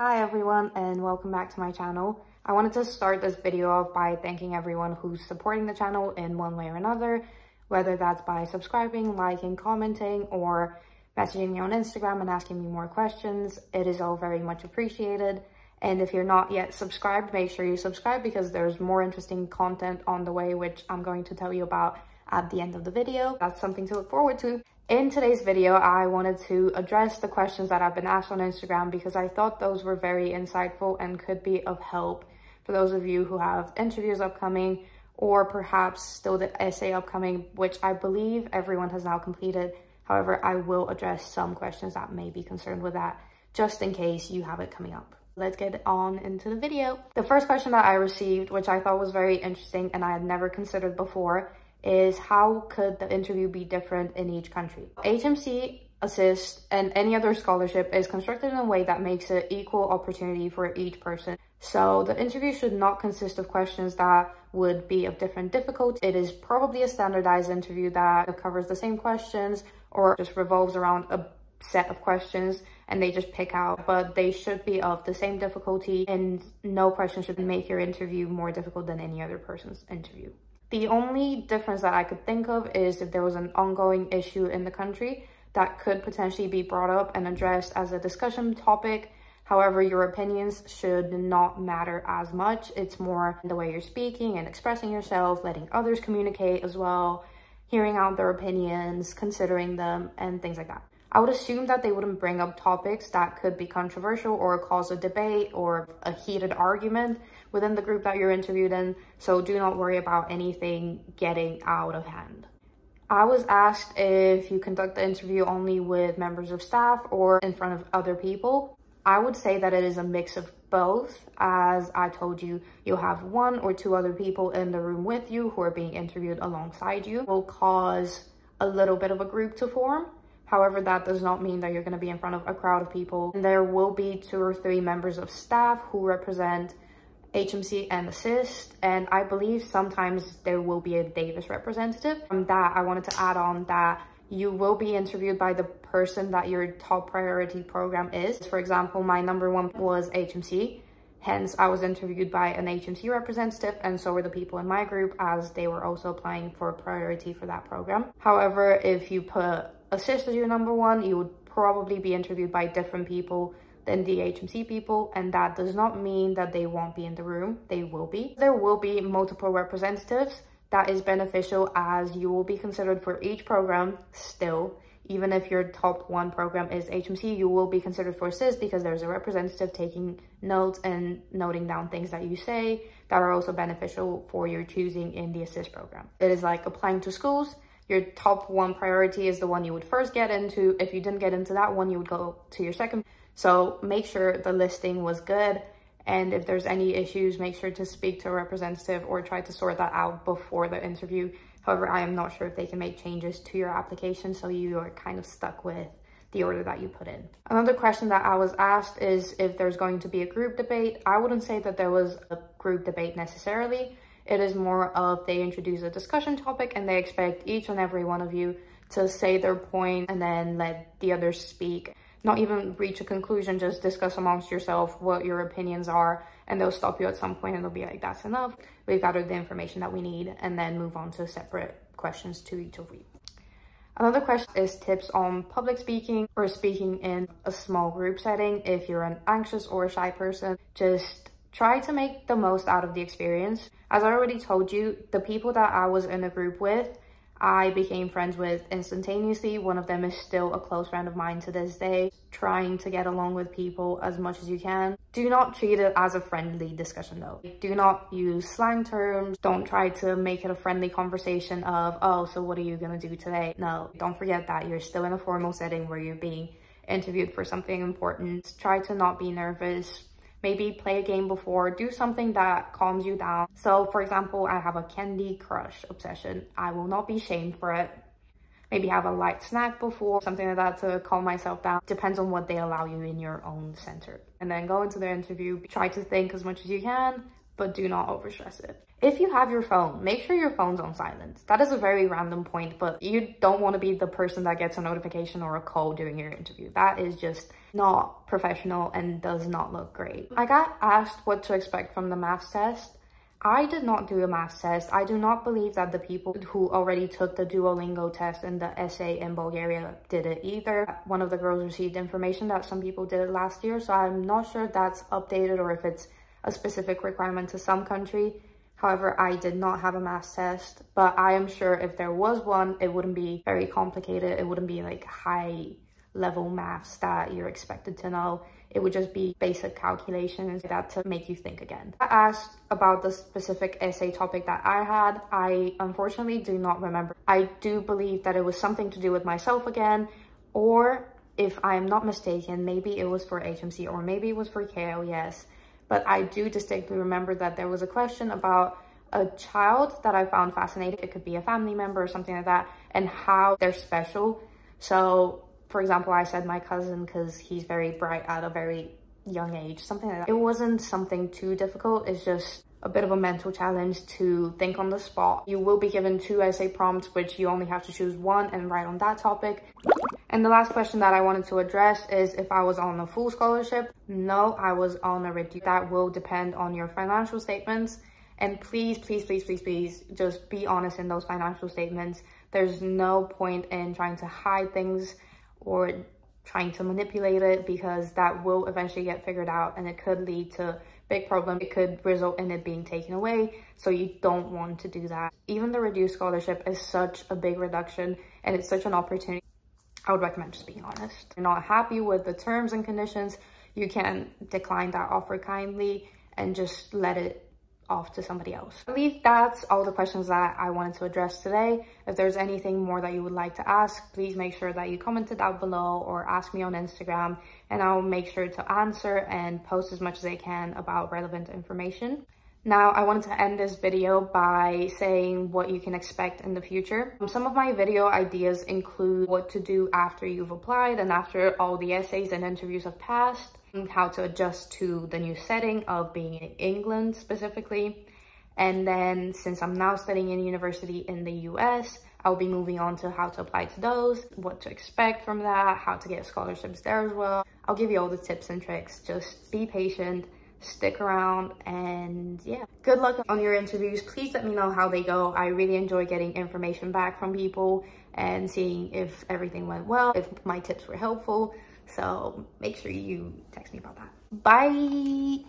Hi everyone and welcome back to my channel. I wanted to start this video off by thanking everyone who's supporting the channel in one way or another, whether that's by subscribing, liking, commenting, or messaging me on Instagram and asking me more questions. It is all very much appreciated. And if you're not yet subscribed, make sure you subscribe because there's more interesting content on the way, which I'm going to tell you about at the end of the video. That's something to look forward to. In today's video, I wanted to address the questions that I've been asked on Instagram because I thought those were very insightful and could be of help for those of you who have interviews upcoming or perhaps still the essay upcoming, which I believe everyone has now completed. However, I will address some questions that may be concerned with that just in case you have it coming up. Let's get on into the video. The first question that I received, which I thought was very interesting and I had never considered before, is how could the interview be different in each country? HMC, ASIST, and any other scholarship is constructed in a way that makes it equal opportunity for each person. So the interview should not consist of questions that would be of different difficulty. It is probably a standardized interview that covers the same questions or just revolves around a set of questions and they just pick out, but they should be of the same difficulty and no question should make your interview more difficult than any other person's interview. The only difference that I could think of is if there was an ongoing issue in the country that could potentially be brought up and addressed as a discussion topic. However, your opinions should not matter as much. It's more the way you're speaking and expressing yourself, letting others communicate as well, hearing out their opinions, considering them, and things like that. I would assume that they wouldn't bring up topics that could be controversial or cause a debate or a heated argument within the group that you're interviewed in, so do not worry about anything getting out of hand. I was asked if you conduct the interview only with members of staff or in front of other people. I would say that it is a mix of both. As I told you, you'll have one or two other people in the room with you who are being interviewed alongside you. It will cause a little bit of a group to form. However, that does not mean that you're going to be in front of a crowd of people. And there will be 2 or 3 members of staff who represent HMC and ASIST, and I believe sometimes there will be a Davis representative. From that, I wanted to add on that you will be interviewed by the person that your top priority program is. For example, my number 1 was HMC. Hence, I was interviewed by an HMC representative, and so were the people in my group as they were also applying for priority for that program. However, if you put ASIST as your number 1, you would probably be interviewed by different people than the HMC people, and that does not mean that they won't be in the room. They will be. There will be multiple representatives. That is beneficial as you will be considered for each program still. Even if your top 1 program is HMC, you will be considered for ASIST because there's a representative taking notes and noting down things that you say that are also beneficial for your choosing in the ASIST program. It is like applying to schools. Your top 1 priority is the one you would first get into. If you didn't get into that one, you would go to your second. So make sure the listing was good. And if there's any issues, make sure to speak to a representative or try to sort that out before the interview. However, I am not sure if they can make changes to your application, so you are kind of stuck with the order that you put in. Another question that I was asked is if there's going to be a group debate. I wouldn't say that there was a group debate necessarily. It is more of they introduce a discussion topic and they expect each and every one of you to say their point and then let the others speak. Not even reach a conclusion, just discuss amongst yourself what your opinions are, and they'll stop you at some point and they'll be like, that's enough. We've gathered the information that we need, and then move on to separate questions to each of you. Another question is tips on public speaking or speaking in a small group setting. If you're an anxious or a shy person, just try to make the most out of the experience. As I already told you, the people that I was in a group with, I became friends with instantaneously. One of them is still a close friend of mine to this day. Trying to get along with people as much as you can. Do not treat it as a friendly discussion though. Do not use slang terms. Don't try to make it a friendly conversation of, oh, so what are you gonna do today? No, don't forget that you're still in a formal setting where you're being interviewed for something important. Try to not be nervous. Maybe play a game before, do something that calms you down. So for example, I have a Candy Crush obsession. I will not be shamed for it. Maybe have a light snack before, something like that to calm myself down. Depends on what they allow you in your own center. And then go into the interview, try to think as much as you can, but do not overstress it. If you have your phone, make sure your phone's on silent. That is a very random point, but you don't want to be the person that gets a notification or a call during your interview. That is just not professional and does not look great. I got asked what to expect from the maths test. I did not do a maths test. I do not believe that the people who already took the Duolingo test and the essay in Bulgaria did it either. One of the girls received information that some people did it last year, so I'm not sure if that's updated or if it's a specific requirement to some country. However, I did not have a maths test, but I am sure if there was one, it wouldn't be very complicated. It wouldn't be like high level maths that you're expected to know. It would just be basic calculations that to make you think again. I asked about the specific essay topic that I had. I unfortunately do not remember. I do believe that it was something to do with myself again, or if I'm not mistaken, maybe it was for HMC or maybe it was for KLES. But I do distinctly remember that there was a question about a child that I found fascinating. It could be a family member or something like that, and how they're special. So, for example, I said my cousin because he's very bright at a very young age, something like that. It wasn't something too difficult. It's just a bit of a mental challenge to think on the spot. You will be given 2 essay prompts, which you only have to choose one and write on that topic. And the last question that I wanted to address is if I was on a full scholarship. No, I was on a reduced. That will depend on your financial statements. And please, please, please, please, please, just be honest in those financial statements. There's no point in trying to hide things or trying to manipulate it, because that will eventually get figured out and it could lead to big problem. It could result in it being taken away, so you don't want to do that. Even the reduced scholarship is such a big reduction and it's such an opportunity. I would recommend just being honest. If you're not happy with the terms and conditions, you can decline that offer kindly and just let it off to somebody else. I believe that's all the questions that I wanted to address today. If there's anything more that you would like to ask, please make sure that you comment it down below or ask me on Instagram, and I'll make sure to answer and post as much as I can about relevant information. Now, I wanted to end this video by saying what you can expect in the future. Some of my video ideas include what to do after you've applied and after all the essays and interviews have passed, how to adjust to the new setting of being in England specifically. And then since I'm now studying in university in the US, I'll be moving on to how to apply to those, what to expect from that, how to get scholarships there as well. I'll give you all the tips and tricks. Just be patient, stick around, and yeah, good luck on your interviews. Please let me know how they go. I really enjoy getting information back from people and seeing if everything went well, if my tips were helpful. So make sure you text me about that. Bye.